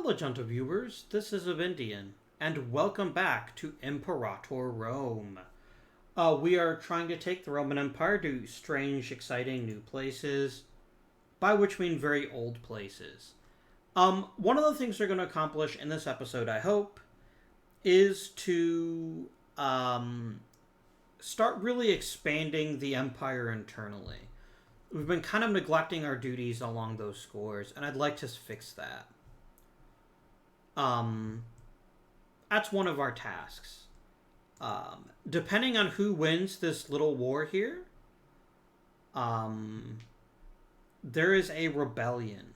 Hello, gentle viewers. This is Avindian, and welcome back to Imperator Rome. We are trying to take the Roman Empire to strange, exciting new places, by which we mean very old places. One of the things we're going to accomplish in this episode, I hope, is to start really expanding the empire internally. We've been kind of neglecting our duties along those scores, and I'd like to fix that. That's one of our tasks. Depending on who wins this little war here, there is a rebellion.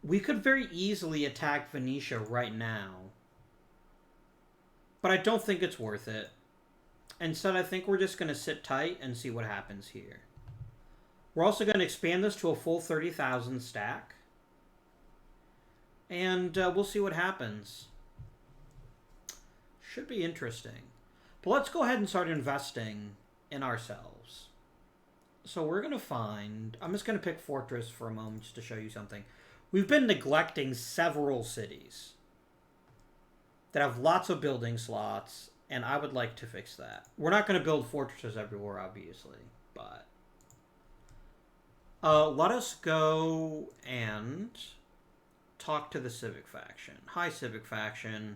We could very easily attack Venetia right now, but I don't think it's worth it. Instead, I think we're just going to sit tight and see what happens here. We're also going to expand this to a full 30,000 stack. And we'll see what happens. Should be interesting. But let's go ahead and start investing in ourselves. So we're going to find... I'm just going to pick Fortress for a moment just to show you something. We've been neglecting several cities that have lots of building slots, and I would like to fix that. We're not going to build fortresses everywhere, obviously, but... let us go and talk to the Civic faction. Hi, Civic faction.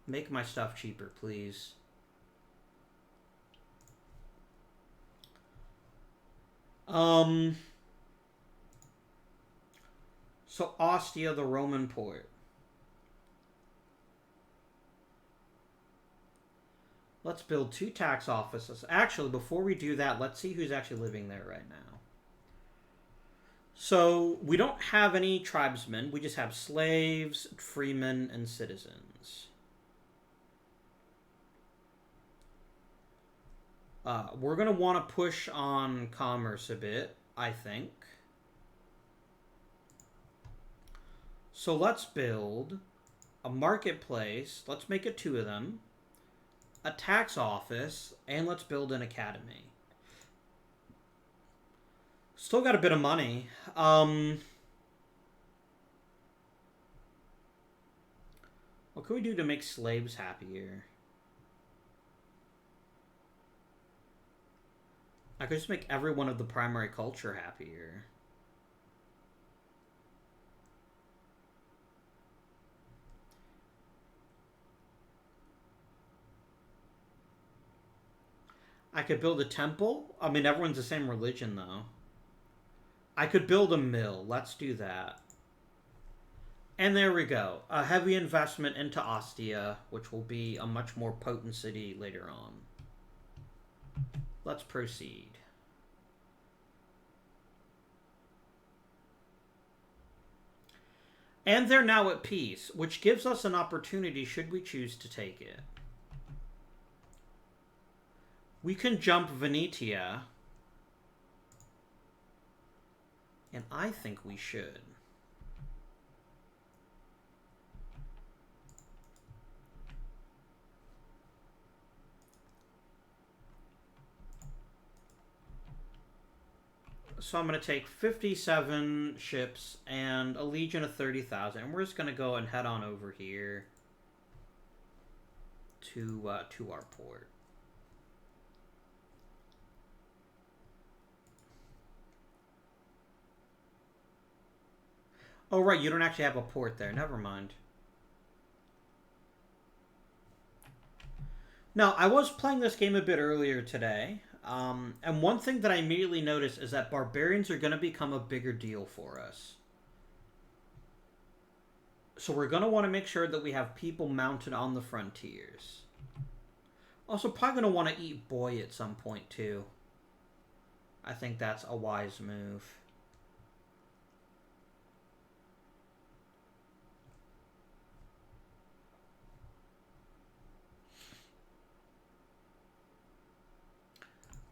Make my stuff cheaper, please. So Ostia, the Roman port. Let's build 2 tax offices. Actually, before we do that, let's see who's actually living there right now. So, we don't have any tribesmen. We just have slaves, freemen, and citizens. We're going to want to push on commerce a bit, I think. So, let's build a marketplace. Let's make it 2 of them. A tax office. And let's build an academy. Still got a bit of money. What can we do to make slaves happier? I could just make everyone of the primary culture happier. I could build a temple. I mean, everyone's the same religion, though. I could build a mill. Let's do that. And there we go. A heavy investment into Ostia, which will be a much more potent city later on. Let's proceed. And they're now at peace, which gives us an opportunity should we choose to take it. We can jump Venetia. And I think we should. So I'm going to take 57 ships and a legion of 30,000. And we're just going to go and head on over here to our port. Oh, right, you don't actually have a port there. Never mind. Now, I was playing this game a bit earlier today, and one thing that I immediately noticed is that barbarians are going to become a bigger deal for us. So we're going to want to make sure that we have people mounted on the frontiers. Also, probably going to want to eat Bois at some point, too. I think that's a wise move.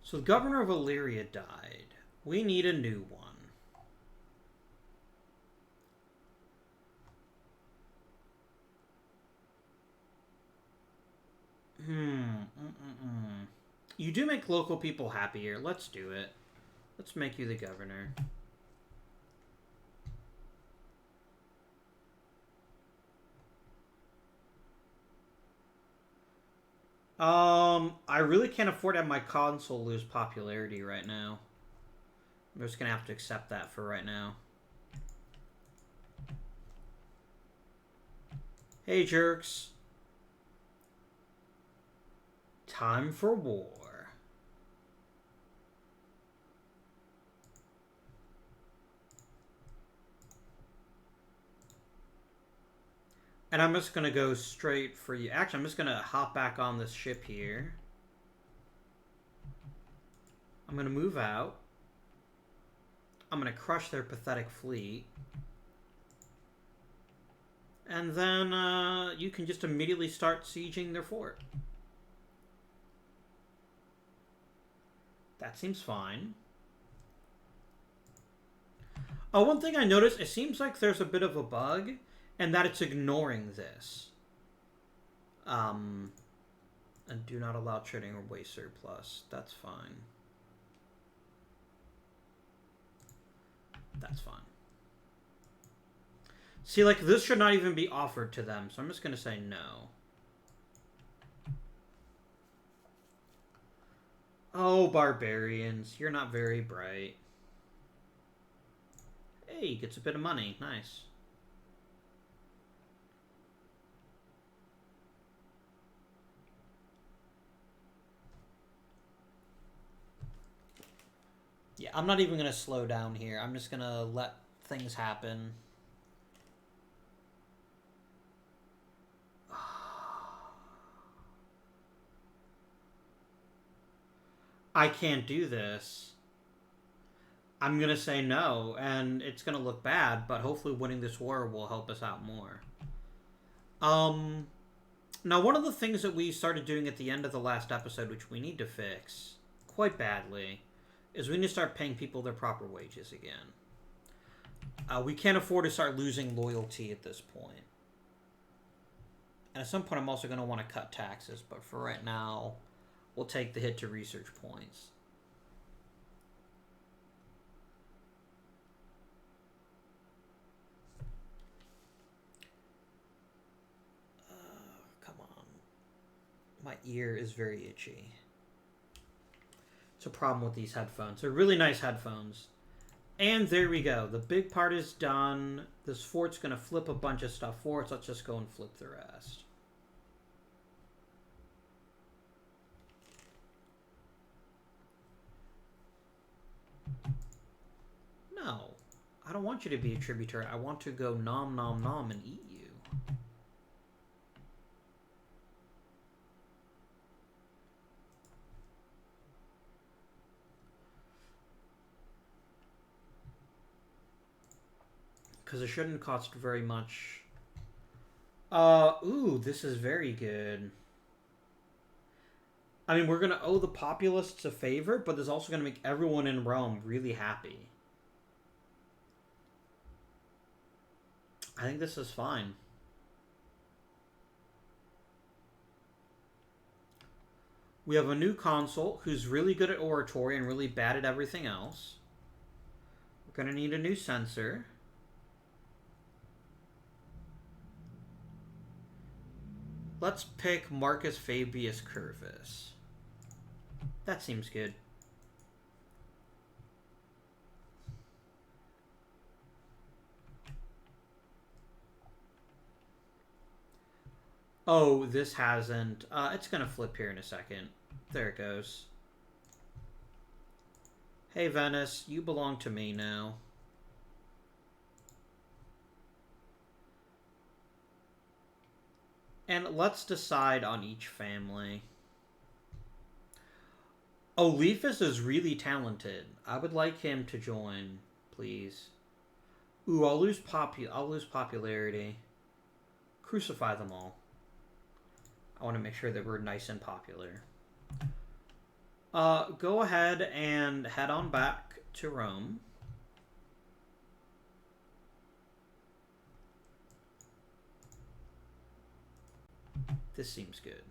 So the governor of Illyria died. We need a new one. You do make local people happier. Let's do it. Let's make you the governor. I really can't afford to have my console lose popularity right now. I'm just gonna have to accept that for right now. Hey, jerks. Time for war. And I'm just gonna go straight for you. Actually, I'm just gonna hop back on this ship here. I'm gonna move out. I'm gonna crush their pathetic fleet. And then you can just immediately start sieging their fort. That seems fine. Oh, one thing I noticed, it seems like there's a bit of a bug, and that it's ignoring this. And do not allow trading or waste surplus. That's fine. That's fine. See, like, this should not even be offered to them, so I'm just going to say no. Oh, barbarians, you're not very bright. Hey, gets a bit of money. Nice. Yeah, I'm not even going to slow down here. I'm just going to let things happen. I can't do this. I'm going to say no, and it's going to look bad, but hopefully winning this war will help us out more. Now, one of the things that we started doing at the end of the last episode, which we need to fix quite badly, is we need to start paying people their proper wages again. We can't afford to start losing loyalty at this point. And at some point, I'm also going to want to cut taxes, but for right now, we'll take the hit to research points. Come on. My ear is very itchy. It's a problem with these headphones. They're really nice headphones. And there we go. The big part is done. This fort's going to flip a bunch of stuff for us. Let's just go and flip the rest. No. I don't want you to be a tributary. I want to go nom nom nom and eat you. Because it shouldn't cost very much. Ooh, this is very good. I mean, we're going to owe the populists a favor, but this is also going to make everyone in Rome really happy. I think this is fine. We have a new consul who's really good at oratory and really bad at everything else. We're going to need a new censor. Let's pick Marcus Fabius Curvus. That seems good. Oh, this hasn't. It's going to flip here in a second. There it goes. Hey, Venice, you belong to me now. And let's decide on each family. Oh, Leafus is really talented. I would like him to join, please. Ooh, I'll lose popularity. Crucify them all. I want to make sure that we're nice and popular. Go ahead and head on back to Rome. This seems good.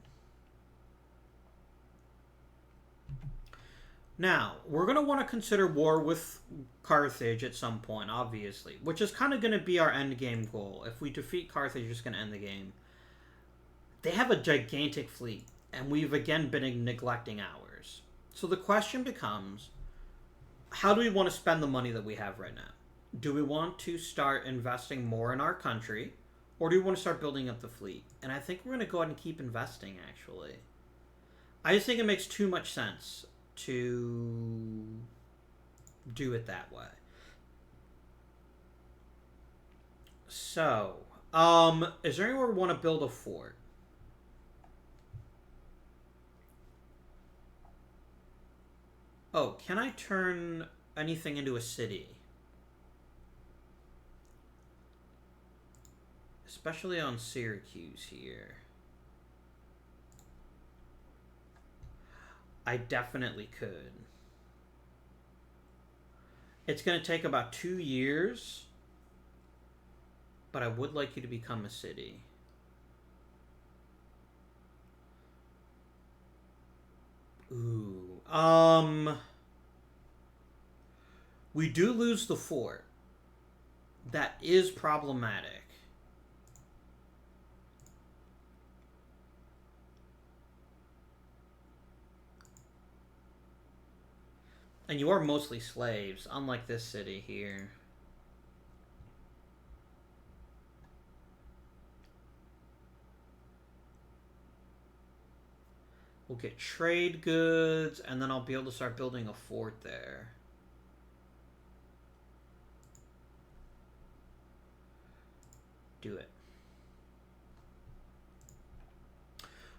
Now, we're going to want to consider war with Carthage at some point, obviously, which is kind of going to be our end game goal. If we defeat Carthage, it's going to end the game. They have a gigantic fleet. And we've again been neglecting ours. So the question becomes, how do we want to spend the money that we have right now? Do we want to start investing more in our country, or do we want to start building up the fleet? And I think we're going to go ahead and keep investing, actually. I just think it makes too much sense to do it that way. So, is there anywhere we want to build a fort? Oh, can I turn anything into a city? Especially on Syracuse here. I definitely could. It's going to take about 2 years, but I would like you to become a city. Ooh. We do lose the fort. That is problematic. And you are mostly slaves, unlike this city here. We'll get trade goods, and then I'll be able to start building a fort there. Do it.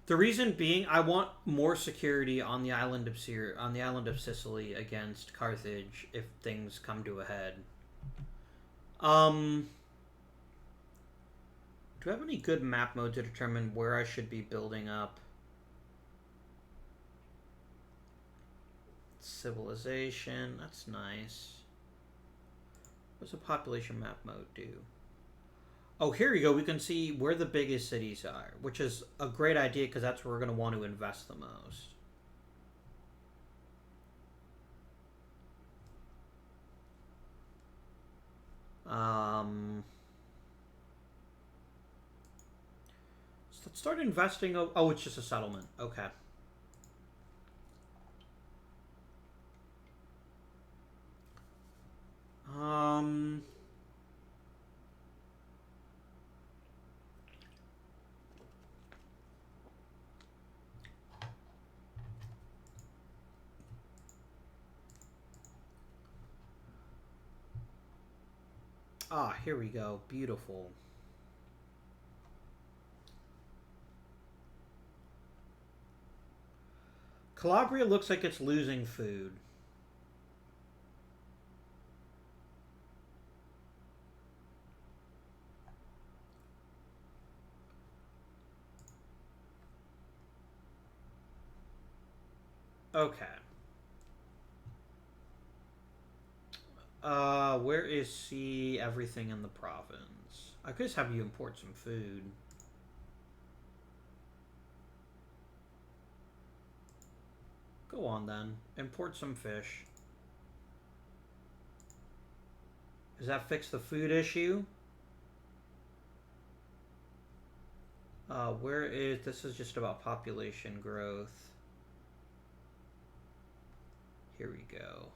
The reason being, I want more security on the island of Sicily against Carthage if things come to a head. Do I have any good map mode to determine where I should be building up? Civilization, that's nice. What's a population map mode do? Oh, here you go. We can see where the biggest cities are, which is a great idea because that's where we're going to want to invest the most. So let's start investing. Oh, it's just a settlement. Okay. Ah, here we go. Beautiful. Calabria looks like it's losing food. Okay. Where is C everything in the province? I could just have you import some food. Go on then. Import some fish. Does that fix the food issue? Where is... This is just about population growth. Here we go.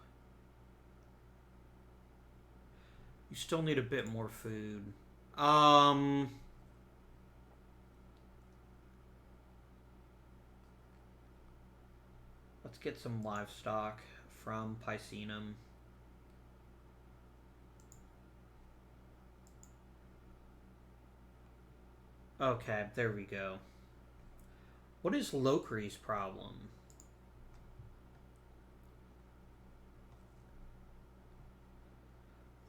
You still need a bit more food. Let's get some livestock from Picenum. Okay, there we go. What is Locre's problem?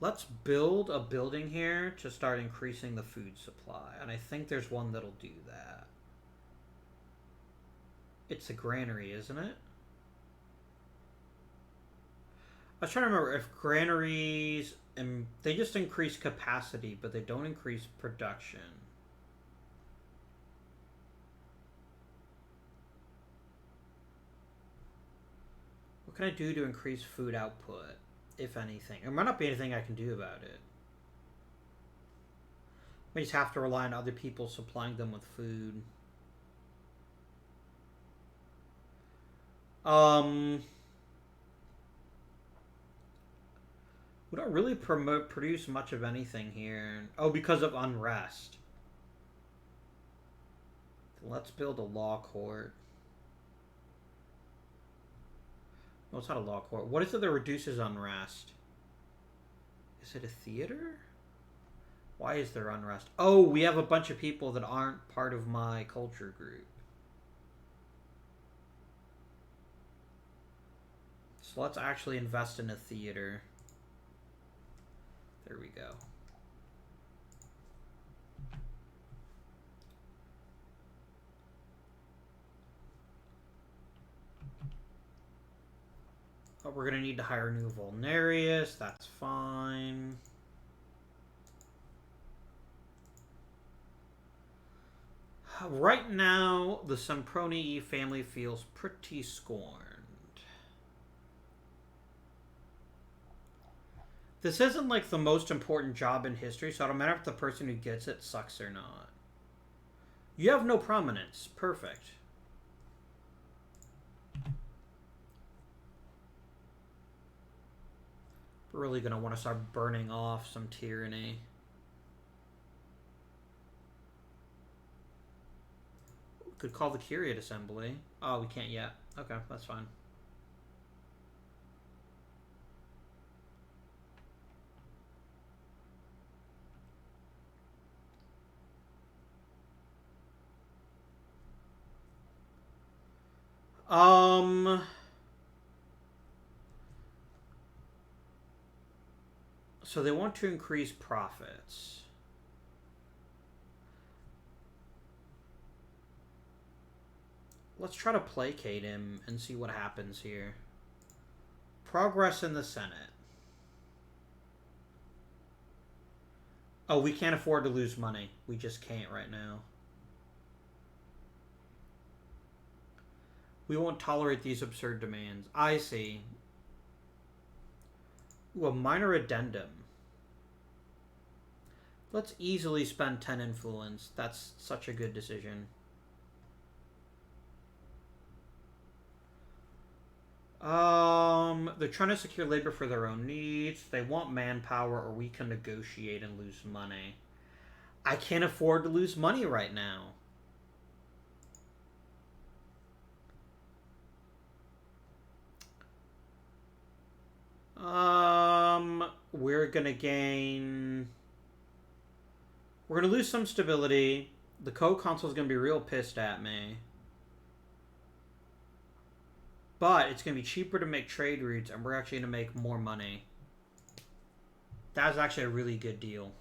Let's build a building here to start increasing the food supply. And I think there's one that'll do that. It's a granary, isn't it? I was trying to remember if granaries... they just increase capacity, but they don't increase production. What can I do to increase food output? If anything. There might not be anything I can do about it. We just have to rely on other people supplying them with food. We don't really produce much of anything here. Oh, because of unrest. Let's build a law court. No, it's not a law court. What is it that reduces unrest? Is it a theater? Why is there unrest? Oh, we have a bunch of people that aren't part of my culture group. So let's actually invest in a theater. There we go. Oh, we're going to need to hire a new Vulnarius. That's fine. Right now, the Semproni family feels pretty scorned. This isn't like the most important job in history, so it don't matter if the person who gets it sucks or not. You have no prominence. Perfect. We're really going to want to start burning off some tyranny. We could call the Curiate Assembly. Oh, we can't yet. Okay, that's fine. So they want to increase profits. Let's try to placate him and see what happens here. Progress in the Senate. Oh, we can't afford to lose money. We just can't right now. We won't tolerate these absurd demands. I see. Ooh, a minor addendum. Let's easily spend 10 influence. That's such a good decision. They're trying to secure labor for their own needs. They want manpower, or we can negotiate and lose money. I can't afford to lose money right now. We're gonna gain... We're gonna lose some stability. The co-consul's gonna be real pissed at me. But it's gonna be cheaper to make trade routes, and we're actually gonna make more money. That's actually a really good deal.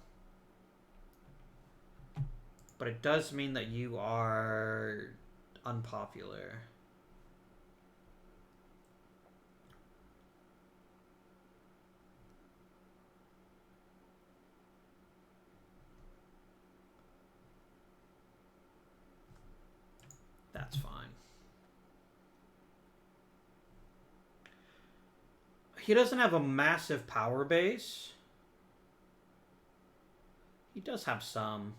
But it does mean that you are unpopular. That's fine. He doesn't have a massive power base. He does have some.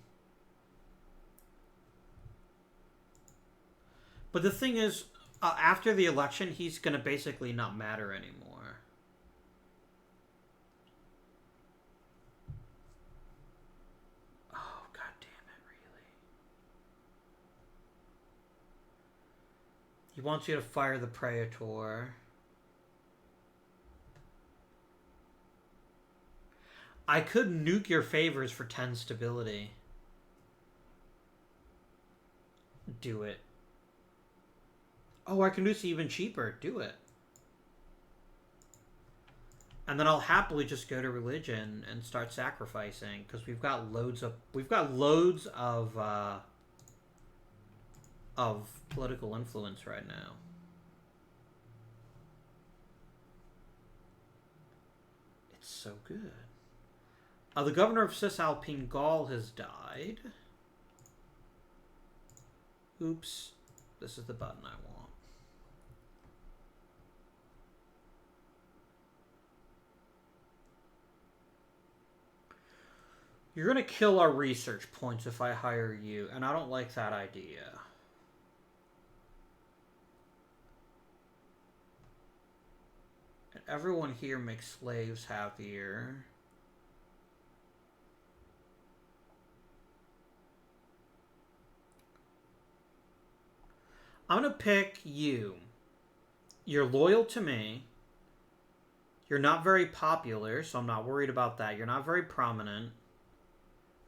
But the thing is, after the election, he's going to basically not matter anymore. Oh, god damn it, really? He wants you to fire the Praetor. I could nuke your favors for 10 stability. Do it. Oh, I can do this even cheaper. Do it. And then I'll happily just go to religion and start sacrificing, because we've got loads of political influence right now. It's so good. The governor of Cisalpine Gaul has died. Oops. This is the button I want. You're going to kill our research points if I hire you, and I don't like that idea. everyone here makes slaves happier. I'm gonna pick you. You're loyal to me. You're not very popular, so I'm not worried about that. You're not very prominent.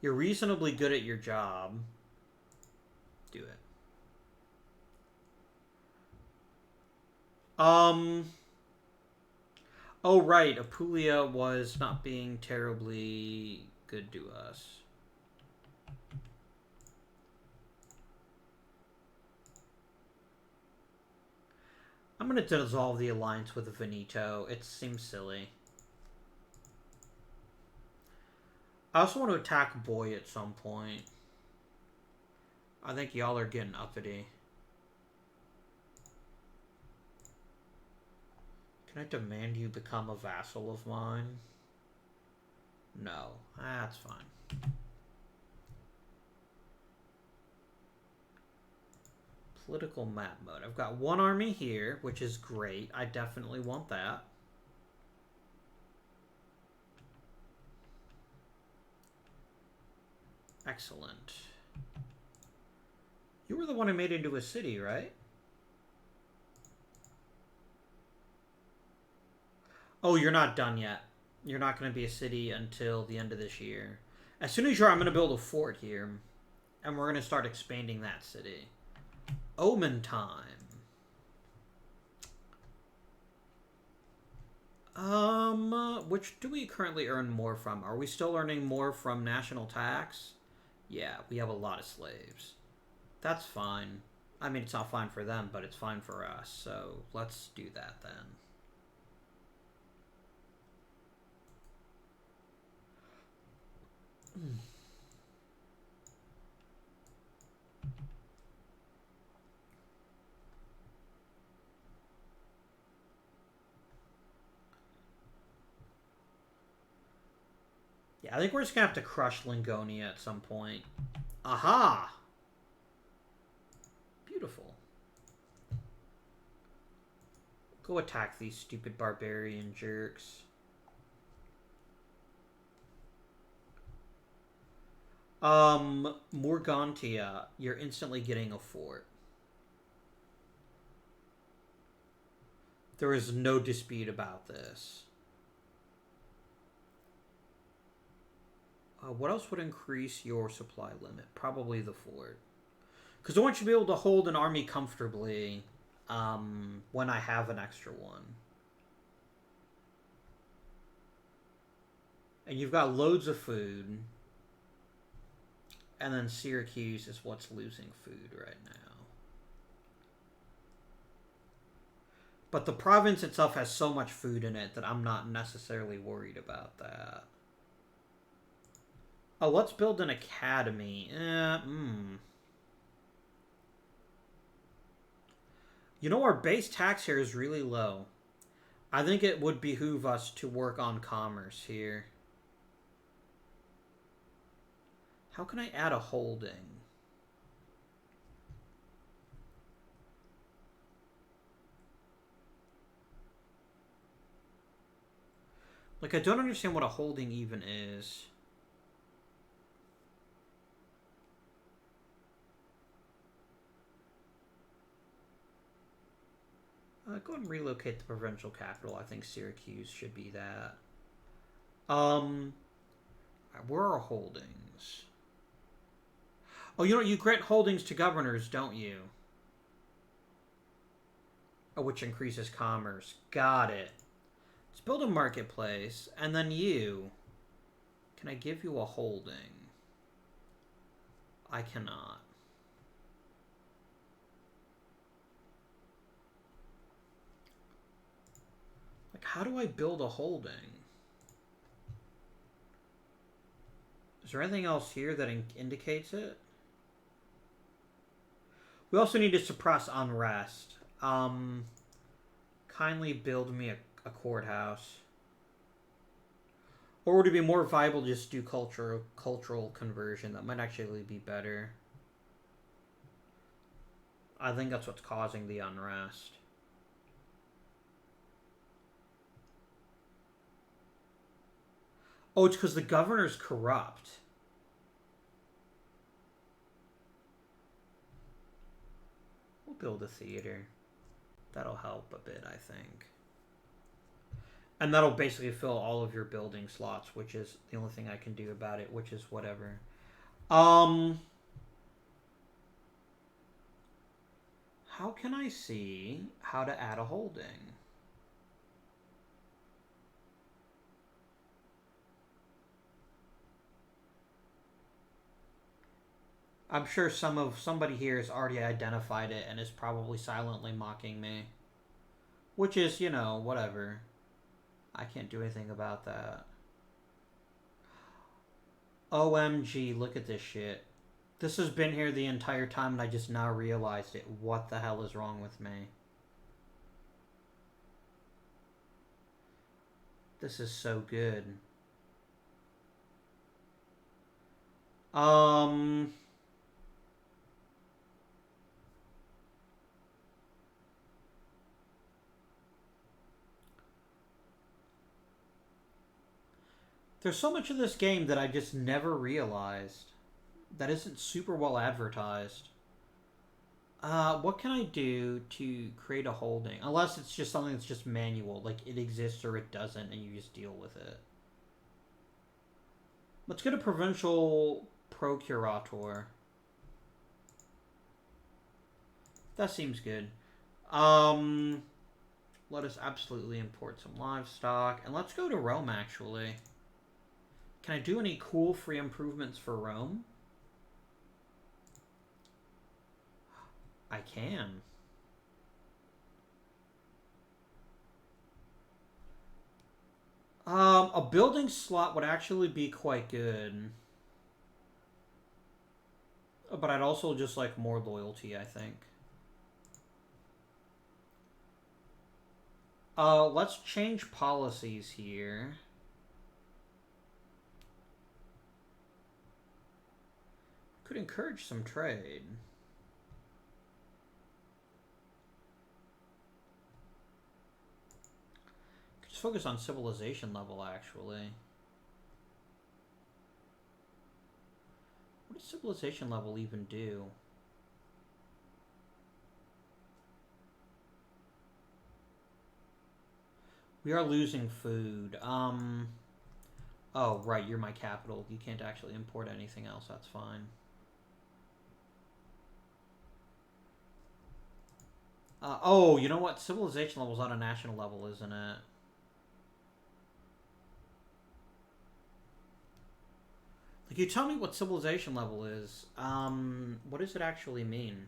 You're reasonably good at your job. Do it. Oh, right. Apulia was not being terribly good to us. I'm going to dissolve the alliance with Veneto. It seems silly. I also want to attack Bois at some point. I think y'all are getting uppity. Can I demand you become a vassal of mine? No. That's fine. Political map mode. I've got one army here, which is great. I definitely want that. Excellent. You were the one who made it into a city, right? Oh, you're not done yet. You're not going to be a city until the end of this year. As soon as you're, I'm going to build a fort here. And we're going to start expanding that city. Omen time. Which do we currently earn more from? Are we still earning more from national tax? Yeah, we have a lot of slaves. That's fine. I mean, it's not fine for them, but it's fine for us. So let's do that then. Yeah, I think we're just going to have to crush Lingonia at some point. Aha! Beautiful. Go attack these stupid barbarian jerks. Morgantia, you're instantly getting a fort. There is no dispute about this. What else would increase your supply limit? Probably the fort. Because I want you to be able to hold an army comfortably when I have an extra one. And you've got loads of food. And then Syracuse is what's losing food right now. But the province itself has so much food in it that I'm not necessarily worried about that. Oh, let's build an academy. You know, our base tax here is really low. I think it would behoove us to work on commerce here. How can I add a holding? Like, I don't understand what a holding even is. Go ahead and relocate the provincial capital. I think Syracuse should be that. Where are holdings? Oh, you know, you grant holdings to governors, don't you? Oh, which increases commerce. Got it. Let's build a marketplace, and then you. Can I give you a holding? I cannot. Like, how do I build a holding? Is there anything else here that indicates it? We also need to suppress unrest. Kindly build me a courthouse. Or would it be more viable to just do cultural conversion? That might actually be better. I think that's what's causing the unrest. Oh, it's because the governor's corrupt. We'll build a theater. That'll help a bit, I think. And that'll basically fill all of your building slots, which is the only thing I can do about it, which is whatever. How can I see how to add a holding? I'm sure somebody here has already identified it and is probably silently mocking me. Which is, you know, whatever. I can't do anything about that. OMG, look at this shit. This has been here the entire time and I just now realized it. What the hell is wrong with me? This is so good. There's so much of this game that I just never realized. That isn't super well advertised. What can I do to create a holding? Unless it's just something that's just manual, like it exists or it doesn't, and you just deal with it. Let's get a provincial procurator. That seems good. Let us absolutely import some livestock, and let's go to Rome. Actually, can I do any cool free improvements for Rome? I can. A building slot would actually be quite good. But I'd also just like more loyalty, I think. Let's change policies here. Could encourage some trade. Could just focus on civilization level, actually. What does civilization level even do? We are losing food. Oh, right, you're my capital. You can't actually import anything else. That's fine. Oh, you know what? Civilization level's on a national level, isn't it? Like, you tell me what civilization level is. What does it actually mean?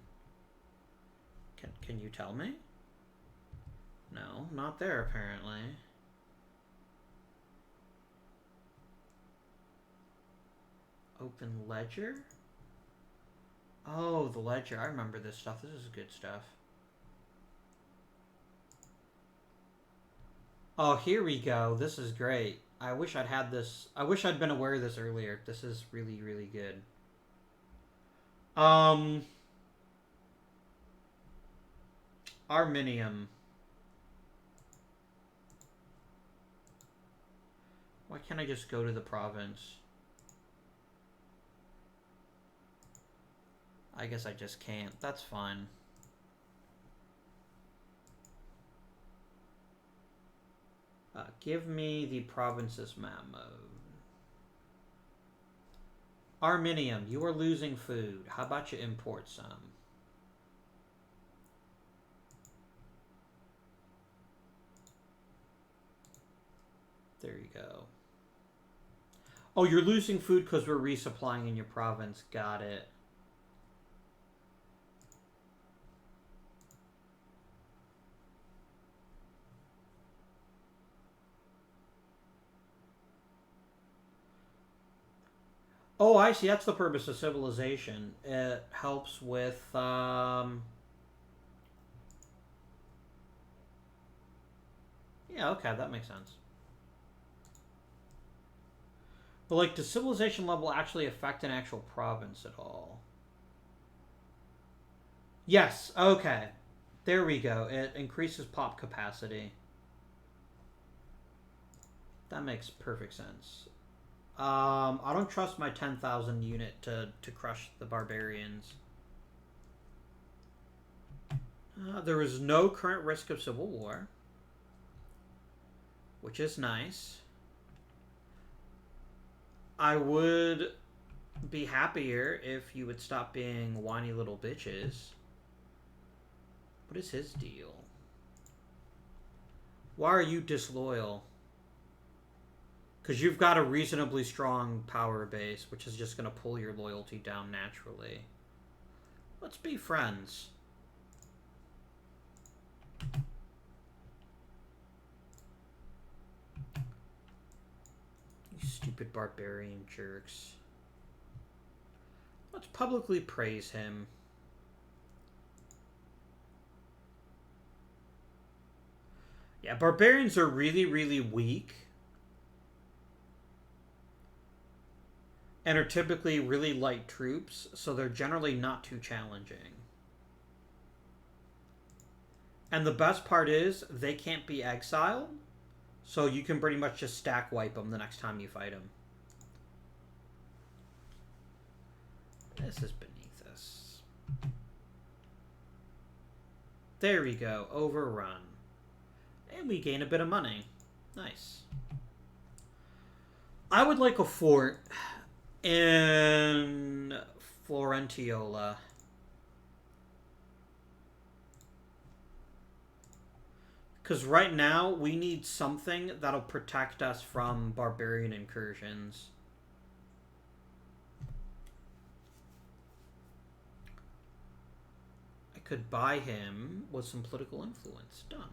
Can you tell me? No, not there, apparently. Open ledger? Oh, the ledger. I remember this stuff. This is good stuff. Oh, here we go. This is great. I wish I'd had this. I wish I'd been aware of this earlier. This is really, really good. Arminium. Why can't I just go to the province? I guess I just can't. That's fine. Give me the province's map mode. Arminium, you are losing food. How about you import some? There you go. Oh, you're losing food because we're resupplying in your province. Got it. Oh, I see. That's the purpose of civilization. It helps with, yeah, okay, that makes sense. But, like, does civilization level actually affect an actual province at all? Yes, okay. There we go. It increases pop capacity. That makes perfect sense. I don't trust my 10,000 unit to crush the barbarians. There is no current risk of civil war, which is nice. I would be happier if you would stop being whiny little bitches. What is his deal? Why are you disloyal? Because you've got a reasonably strong power base, which is just going to pull your loyalty down naturally. Let's be friends. You stupid barbarian jerks. Let's publicly praise him. Yeah, barbarians are really, really weak. And are typically really light troops, so they're generally not too challenging. And the best part is, they can't be exiled, so you can pretty much just stack wipe them the next time you fight them. This is beneath us. There we go, overrun. And we gain a bit of money. Nice. I would like a fort in Florentiola. Because right now, we need something that'll protect us from barbarian incursions. I could buy him with some political influence. Done.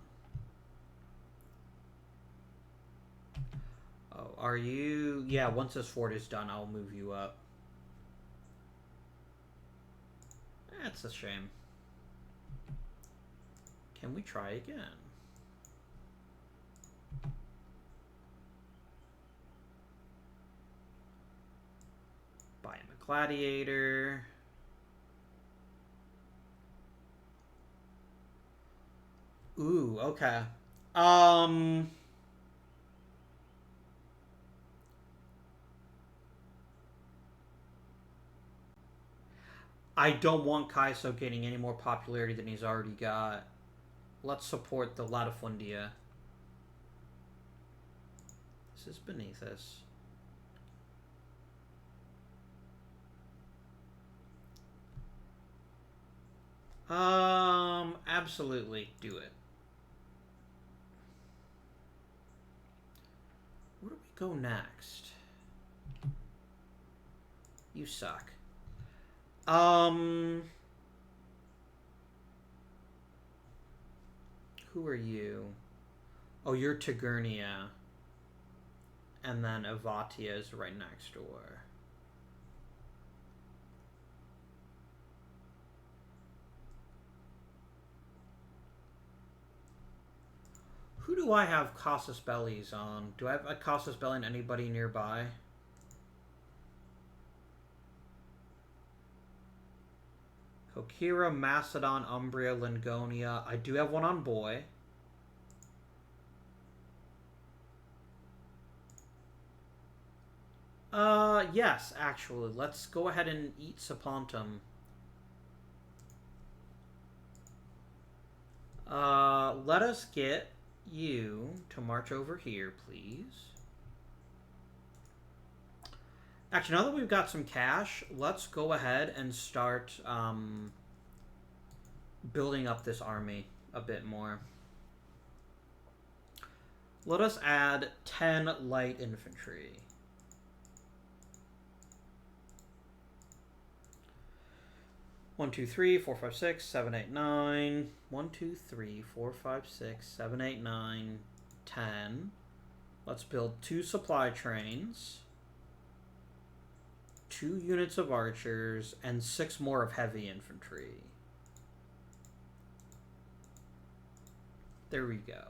Oh, are you... Yeah, once this fort is done, I'll move you up. That's a shame. Can we try again? Buy him a gladiator. Ooh, okay. I don't want Kaiso getting any more popularity than he's already got. Let's support the Latifundia. This is beneath us. Absolutely. Do it. Where do we go next? You suck. Who are you? Oh, you're Tigurnia. And then Avatia is right next door. Who do I have Casus Belli's on? Do I have a Casus Belli on anybody nearby? Kokira, Macedon, Umbria, Lingonia. I do have one on Bois. Yes, actually. Let's go ahead and eat Sapontum. Let us get you to march over here, please. Actually, now that we've got some cash, let's go ahead and start building up this army a bit more. Let us add 10 light infantry. One, two, three, four, five, six, seven, eight, nine. 1, 2, 3, 4, 5, 6, 7, 8, 9, 10. Let's build 2 supply trains, 2 units of archers, and 6 more of heavy infantry. There we go.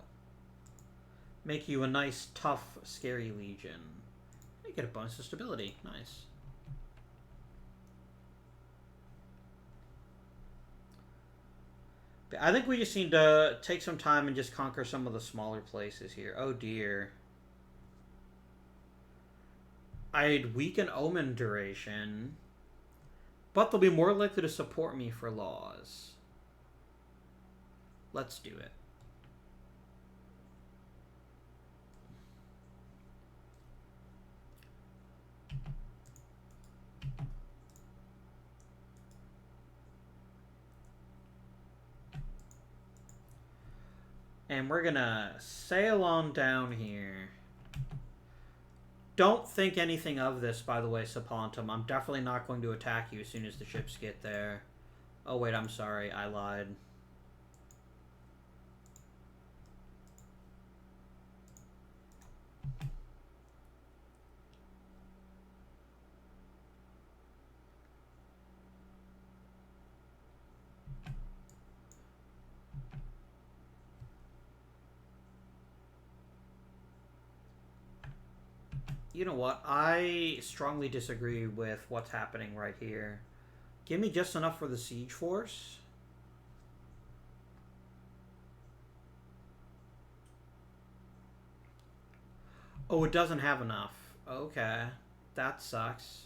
Make you a nice, tough, scary legion. You get a bonus to stability. Nice. But I think we just need to take some time and just conquer some of the smaller places here. Oh dear. I'd weaken omen duration, but they'll be more likely to support me for laws. Let's do it. And we're gonna sail on down here. Don't think anything of this, by the way, Sapontum. I'm definitely not going to attack you as soon as the ships get there. Oh, wait, I'm sorry. I lied. You know what? I strongly disagree with what's happening right here. Give me just enough for the siege force. Oh, it doesn't have enough. Okay. That sucks.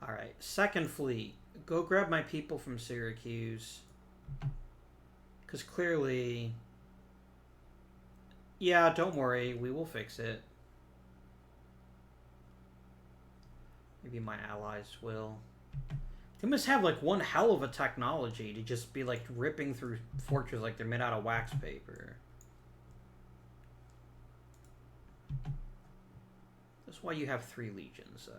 Alright. Second fleet. Go grab my people from Syracuse. Because clearly... Yeah, don't worry. We will fix it. Maybe my allies will. They must have, like, one hell of a technology to just be, like, ripping through fortresses like they're made out of wax paper. That's why you have 3 legions, though.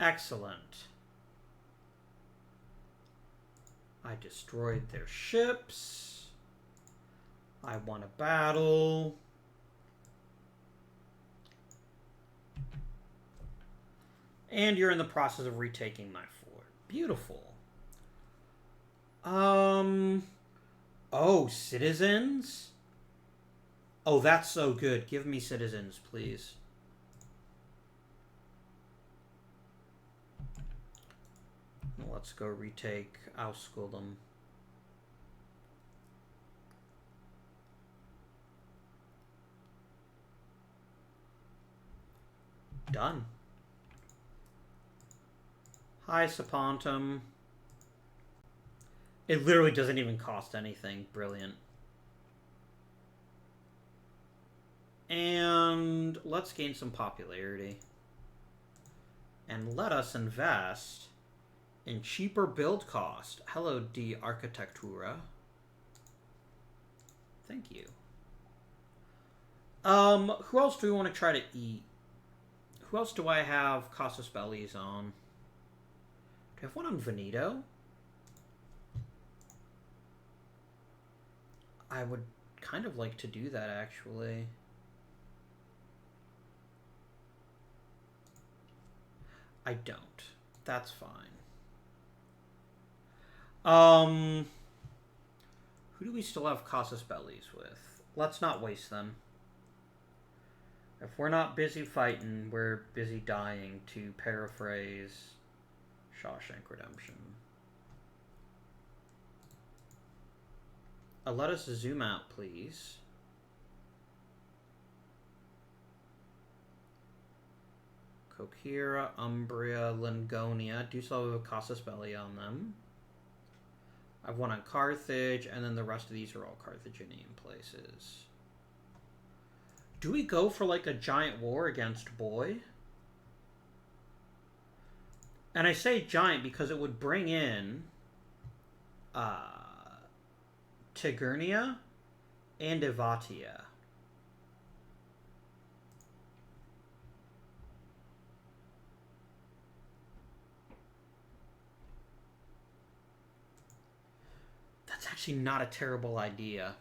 Excellent. I destroyed their ships. I won a battle. And you're in the process of retaking my fort. Beautiful. Oh, citizens? Oh, that's so good. Give me citizens, please. Let's go retake Ausculum. Done. Hi, Sapontum. It literally doesn't even cost anything. Brilliant. And let's gain some popularity. And let us invest in cheaper build cost. Hello, D Architectura. Thank you. Who else do we want to try to eat? Who else do I have Casus Bellis on? Do I have one on Veneto? I would kind of like to do that, actually. I don't. That's fine. Who do we still have Casus Bellis with? Let's not waste them. If we're not busy fighting, we're busy dying, to paraphrase Shawshank Redemption. Let us zoom out, please. Coquira, Umbria, Lingonia. Do still have a Casus Belli on them. I've one on Carthage, and then the rest of these are all Carthaginian places. Do we go for, like, a giant war against Bois? And I say giant because it would bring in Tigurnia and Evatia. That's actually not a terrible idea.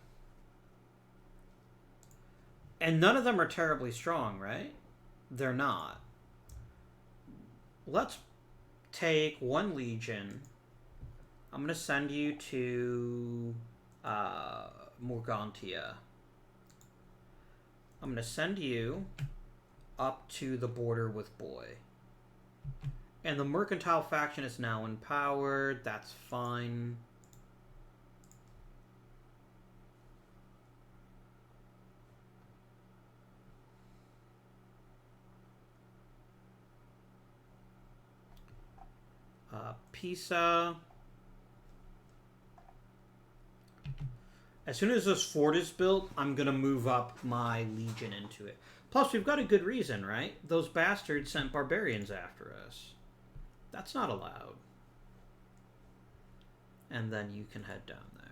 And none of them are terribly strong, right? They're not. Let's take one legion. I'm going to send you to Morgantia. I'm going to send you up to the border with Bois. And the mercantile faction is now empowered. That's fine. Pisa. As soon as this fort is built, I'm going to move up my legion into it. Plus, we've got a good reason, right? Those bastards sent barbarians after us. That's not allowed. And then you can head down there.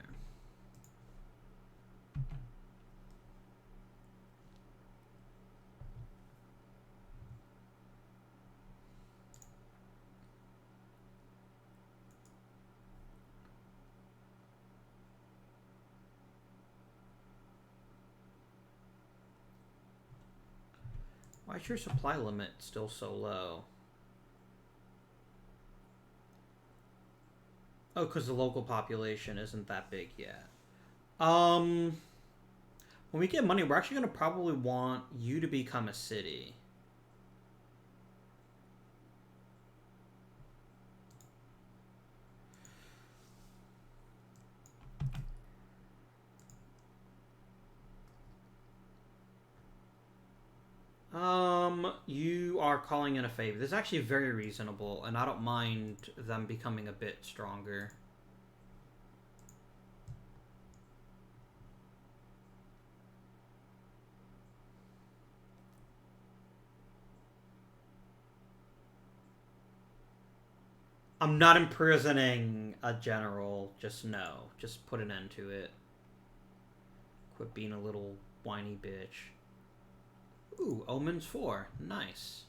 Why is your supply limit still so low? Oh, because the local population isn't that big yet. When we get money, we're actually going to probably want you to become a city. You are calling in a favor. This is actually very reasonable, and I don't mind them becoming a bit stronger. I'm not imprisoning a general. Just no. Just put an end to it. Quit being a little whiny bitch. Ooh, Omens 4. Nice.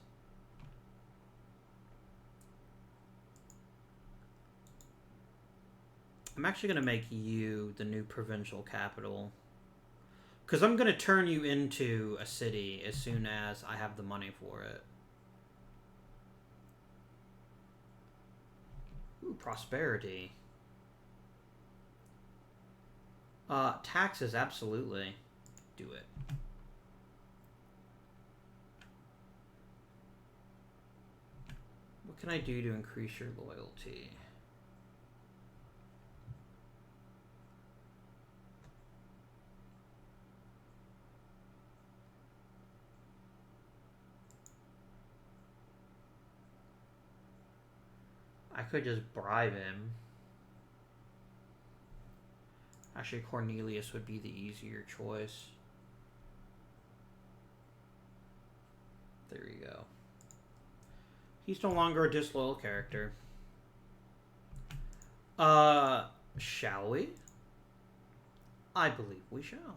I'm actually going to make you the new provincial capital. Because I'm going to turn you into a city as soon as I have the money for it. Ooh, prosperity. Taxes, absolutely. Do it. What can I do to increase your loyalty? I could just bribe him. Actually, Cornelius would be the easier choice. There you go. He's no longer a disloyal character. Shall we? I believe we shall.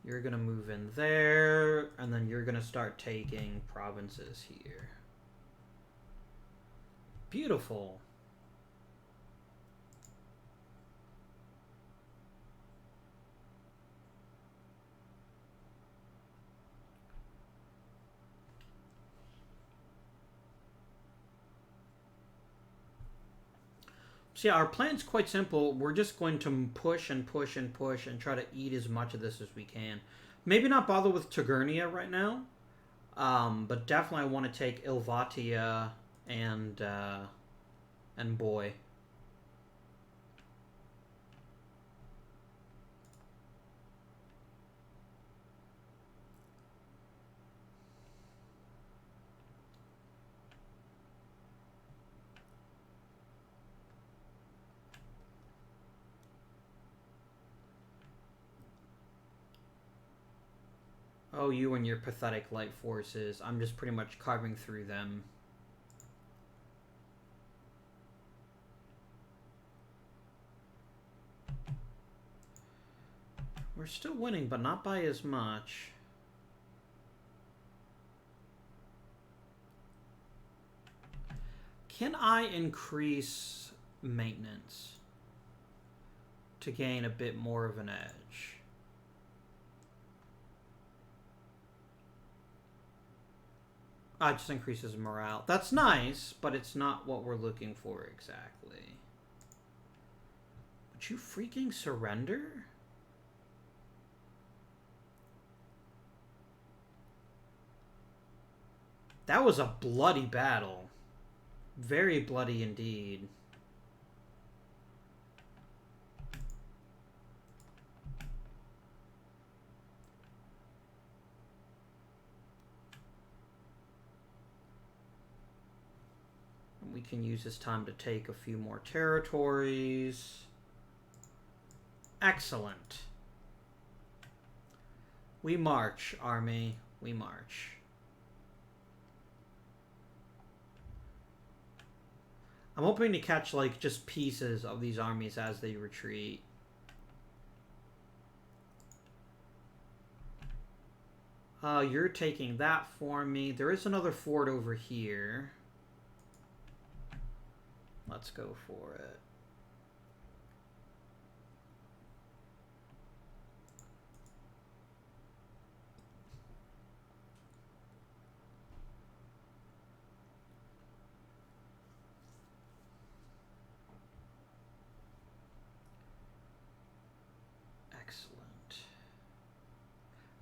You're going to move in there, and then you're going to start taking provinces here. Beautiful. So yeah, our plan's quite simple. We're just going to push and push and push and try to eat as much of this as we can. Maybe not bother with Tagernia right now, but definitely I want to take Ilvatia and Bois. Oh, you and your pathetic light forces. I'm just pretty much carving through them. We're still winning, but not by as much. Can I increase maintenance to gain a bit more of an edge? It just increases morale. That's nice, but it's not what we're looking for exactly. Would you freaking surrender? That was a bloody battle. Very bloody indeed. We can use this time to take a few more territories. Excellent. We march, army. We march. I'm hoping to catch, like, just pieces of these armies as they retreat. You're taking that for me. There is another fort over here. Let's go for it.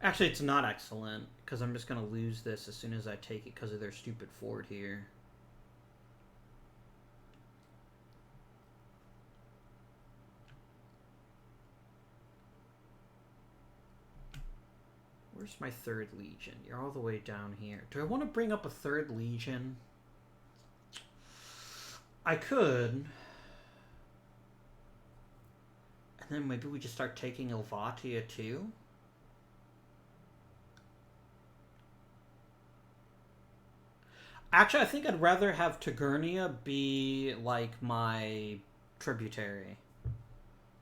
Actually, it's not excellent, because I'm just going to lose this as soon as I take it because of their stupid fort here. Where's my 3rd Legion? You're all the way down here. Do I want to bring up a 3rd Legion? I could. And then maybe we just start taking Ilvatia too? Actually, I think I'd rather have Tagernia be, like, my tributary.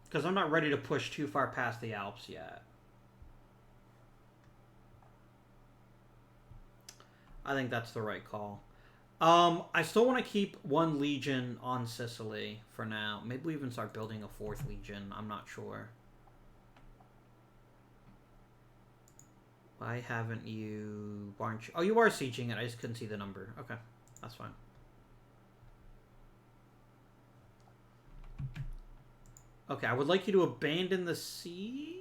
Because I'm not ready to push too far past the Alps yet. I think that's the right call. I still want to keep 1 Legion on Sicily for now. Maybe we even start building a 4th Legion. I'm not sure. Why haven't you... Aren't you... Oh, you are sieging it. I just couldn't see the number. Okay, that's fine. Okay, I would like you to abandon the siege.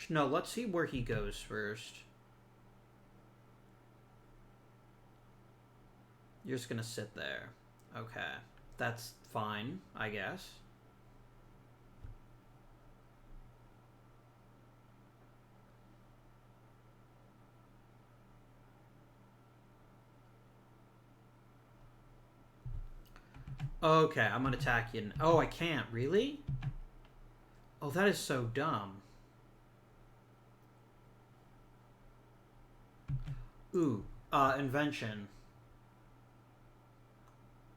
No, let's see where he goes first. You're just gonna sit there. Okay, that's fine, I guess. Okay, I'm gonna attack you. Oh, I can't. Really? Oh, that is so dumb. Ooh, invention.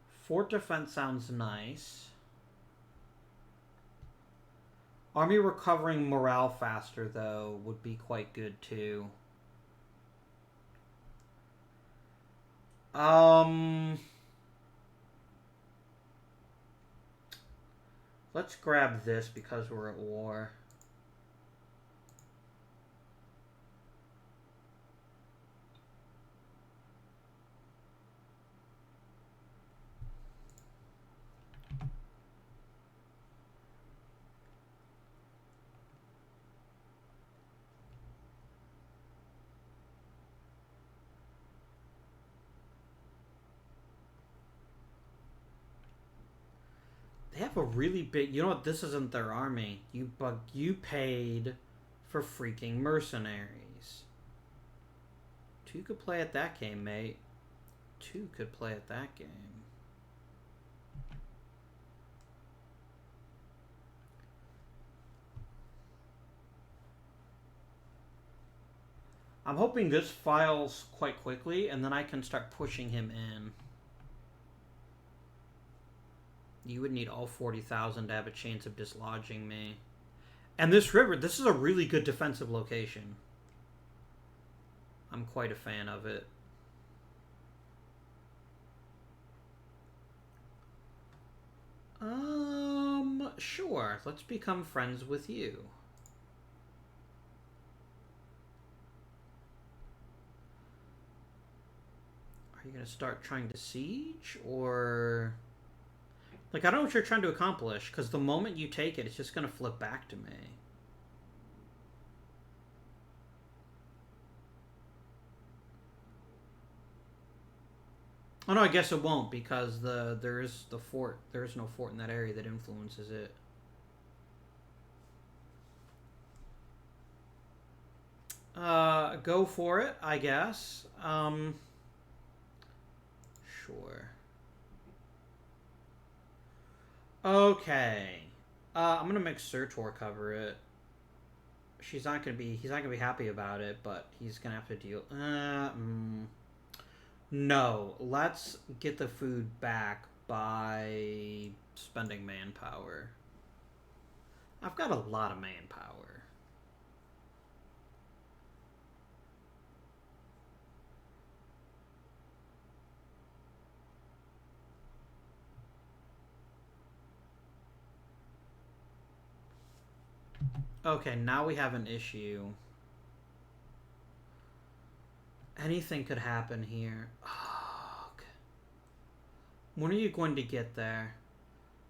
Fort defense sounds nice. Army recovering morale faster, though, would be quite good, too. Let's grab this because we're at war. They have a really big... You know what? This isn't their army. You paid for freaking mercenaries. 2 could play at that game, mate. 2 could play at that game. I'm hoping this files quite quickly, and then I can start pushing him in. You would need all 40,000 to have a chance of dislodging me. And this river, this is a really good defensive location. I'm quite a fan of it. Sure. Let's become friends with you. Are you gonna start trying to siege, or... Like, I don't know what you're trying to accomplish, because the moment you take it, it's just gonna flip back to me. Oh no, I guess it won't, because there is the fort. There is no fort in that area that influences it. Go for it, I guess. Sure. Okay. I'm gonna make Surtor cover it. He's not gonna be happy about it, but he's gonna have to deal. No, let's get the food back by spending manpower. I've got a lot of manpower. Okay, now we have an issue. Anything could happen here. Oh, okay. When are you going to get there?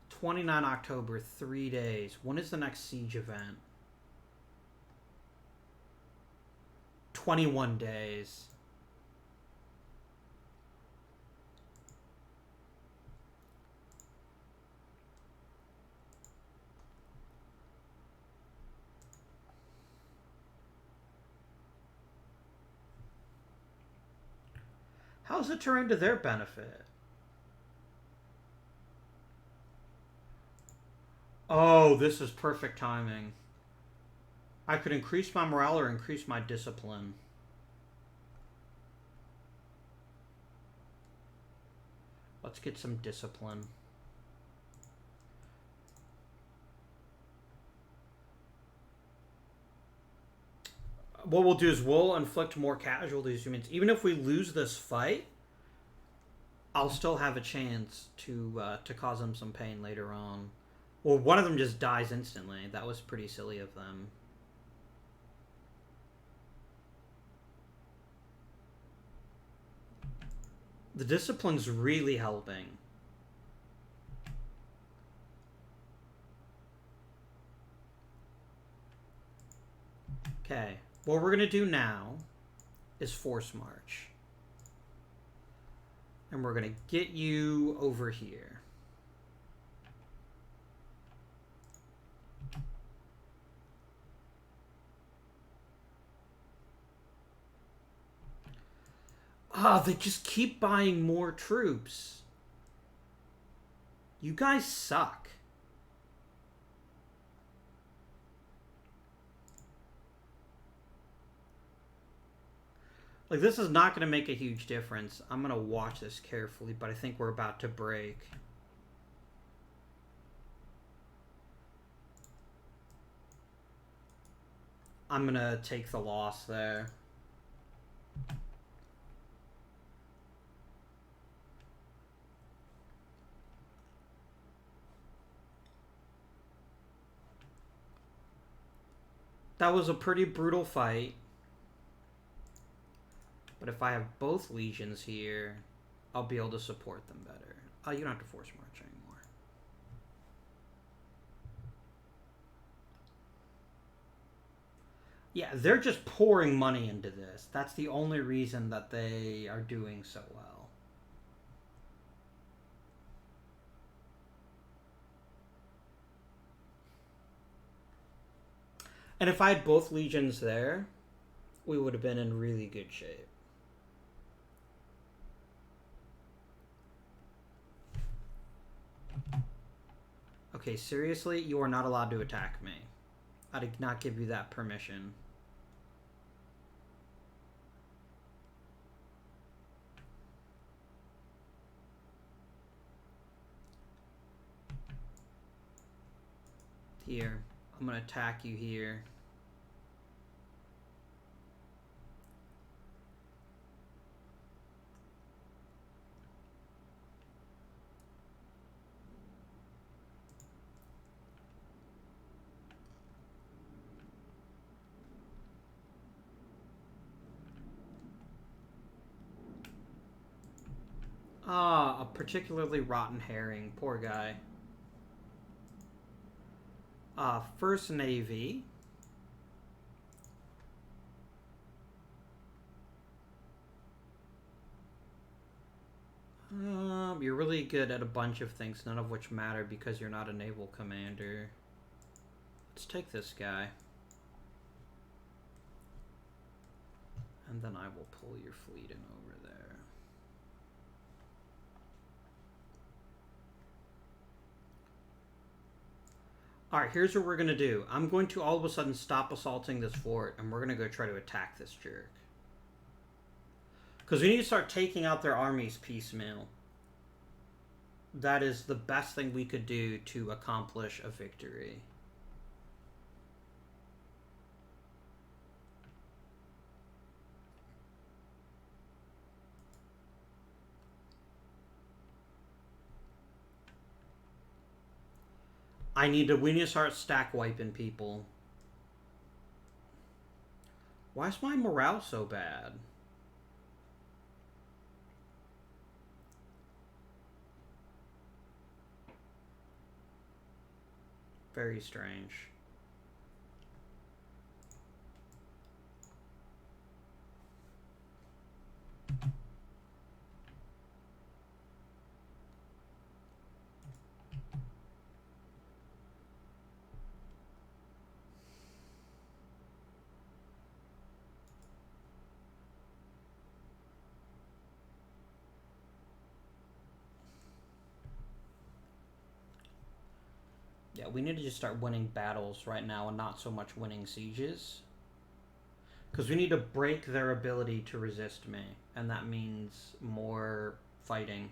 29 October, 3 days. When is the next siege event? 21 days. How's the terrain to their benefit? Oh, this is perfect timing. I could increase my morale or increase my discipline. Let's get some discipline. What we'll do is we'll inflict more casualties. Even if we lose this fight, I'll still have a chance to cause them some pain later on. Well, one of them just dies instantly. That was pretty silly of them. The discipline's really helping. Okay. What we're going to do now is force march. And we're going to get you over here. Ah, they just keep buying more troops. You guys suck. Like, this is not going to make a huge difference. I'm going to watch this carefully, but I think we're about to break. I'm going to take the loss there. That was a pretty brutal fight. But if I have both legions here, I'll be able to support them better. Oh, you don't have to force march anymore. Yeah, they're just pouring money into this. That's the only reason that they are doing so well. And if I had both legions there, we would have been in really good shape. Okay, seriously? You are not allowed to attack me. I did not give you that permission. Here. I'm going to attack you here. Ah, a particularly rotten herring. Poor guy. First Navy. You're really good at a bunch of things, none of which matter because you're not a naval commander. Let's take this guy. And then I will pull your fleet in over there. Alright, here's what we're going to do. I'm going to all of a sudden stop assaulting this fort, and we're going to go try to attack this jerk. Because we need to start taking out their armies piecemeal. That is the best thing we could do to accomplish a victory. We need to start stack wiping people. Why is my morale so bad? Very strange. Yeah, we need to just start winning battles right now and not so much winning sieges. Because we need to break their ability to resist me. And that means more fighting.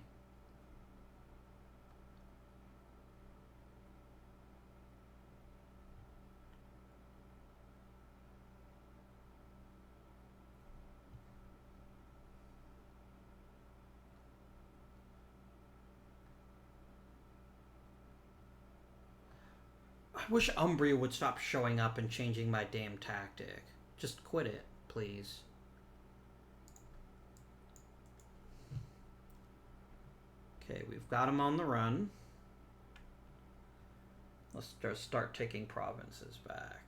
I wish Umbria would stop showing up and changing my damn tactic. Just quit it, please. Okay, we've got him on the run. Let's just start taking provinces back.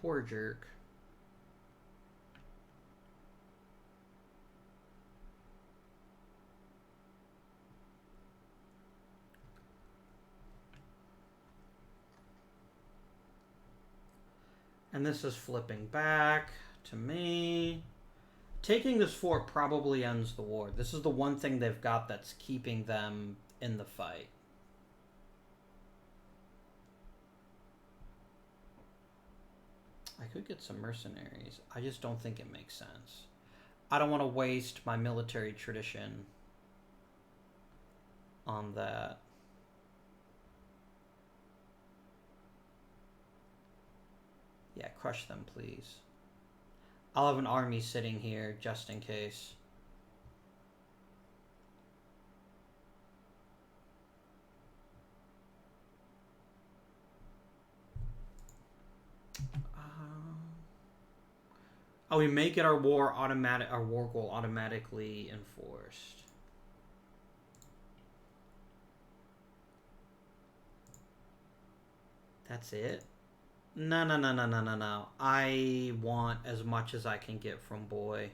Poor jerk. And this is flipping back to me. Taking this fort probably ends the war. This is the one thing they've got that's keeping them in the fight. I could get some mercenaries. I just don't think it makes sense. I don't want to waste my military tradition on that. Yeah, crush them, please. I'll have an army sitting here just in case. Oh, we may get our war goal automatically enforced. That's it? No. I want as much as I can get from Bois.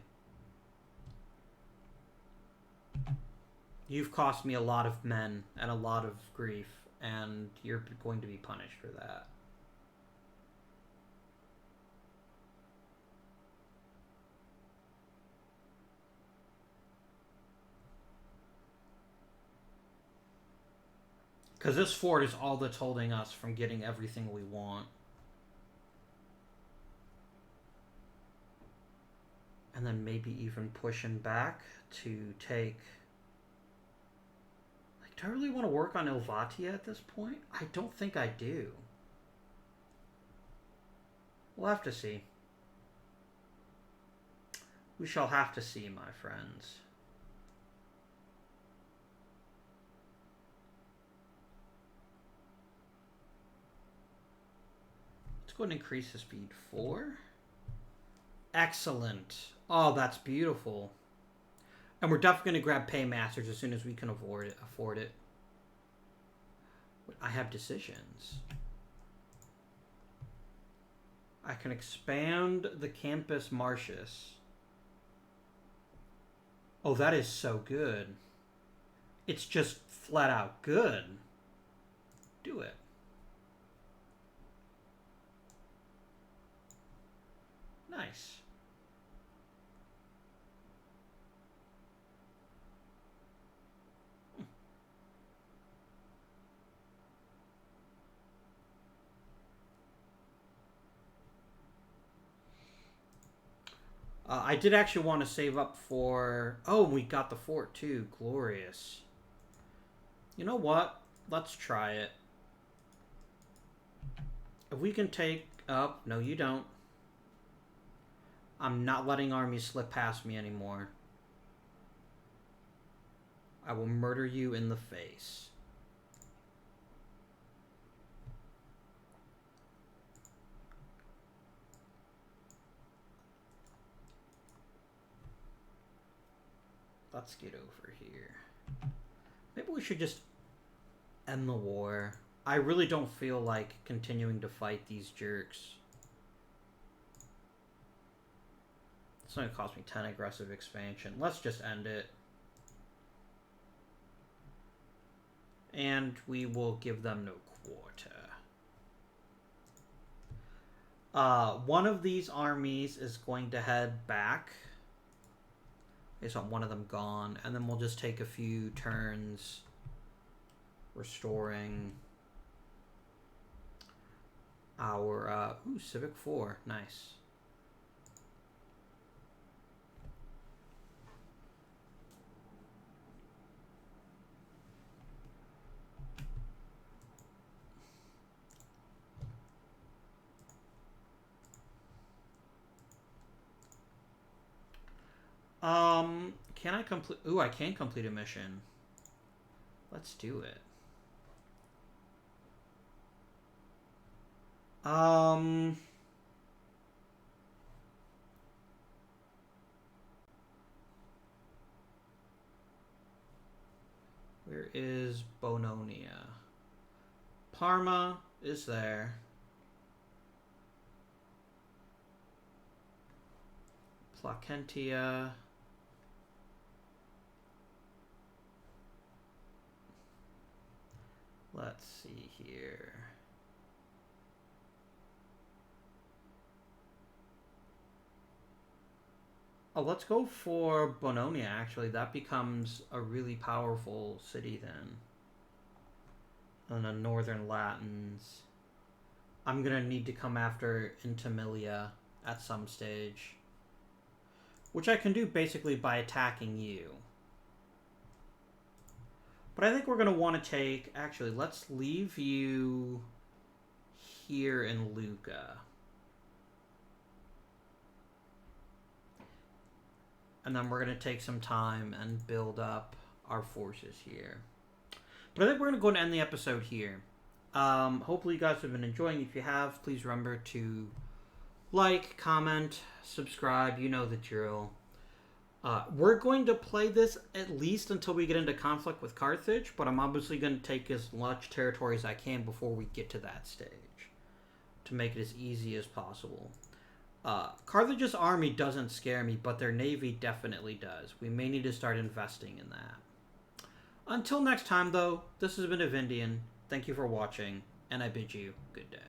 You've cost me a lot of men and a lot of grief, and you're going to be punished for that. Because this fort is all that's holding us from getting everything we want. And then maybe even pushing back to take... Like, do I really want to work on Ilvatia at this point? I don't think I do. We'll have to see. We shall have to see, my friends. Let's go ahead and increase the speed 4. Excellent. Oh, that's beautiful. And we're definitely going to grab Paymasters as soon as we can afford it. I have decisions. I can expand the Campus Martius. Oh, that is so good. It's just flat out good. Do it. Nice. I did actually want to save up for... Oh, we got the fort too. Glorious. You know what? Let's try it. If we can take... Oh, no you don't. I'm not letting armies slip past me anymore. I will murder you in the face. Let's get over here. Maybe we should just end the war. I really don't feel like continuing to fight these jerks. It's going to cost me 10 aggressive expansion. Let's just end it. And we will give them no quarter. One of these armies is going to head back. Okay, so one of them gone. And then we'll just take a few turns restoring our... Civic 4. Nice. Can I complete... Ooh, I can complete a mission. Let's do it. Where is Bononia? Parma is there. Placentia. Let's see here. Oh, let's go for Bononia, actually. That becomes a really powerful city then. And the Northern Latins. I'm going to need to come after Intimilia at some stage. Which I can do basically by attacking you. But I think we're going to want to take... Actually, let's leave you here in Lucca. And then we're going to take some time and build up our forces here. But I think we're going to go and end the episode here. Hopefully you guys have been enjoying. If you have, please remember to like, comment, subscribe. You know the drill. We're going to play this at least until we get into conflict with Carthage, but I'm obviously going to take as much territory as I can before we get to that stage to make it as easy as possible. Carthage's army doesn't scare me, but their navy definitely does. We may need to start investing in that. Until next time, though, this has been Avindian. Thank you for watching, and I bid you good day.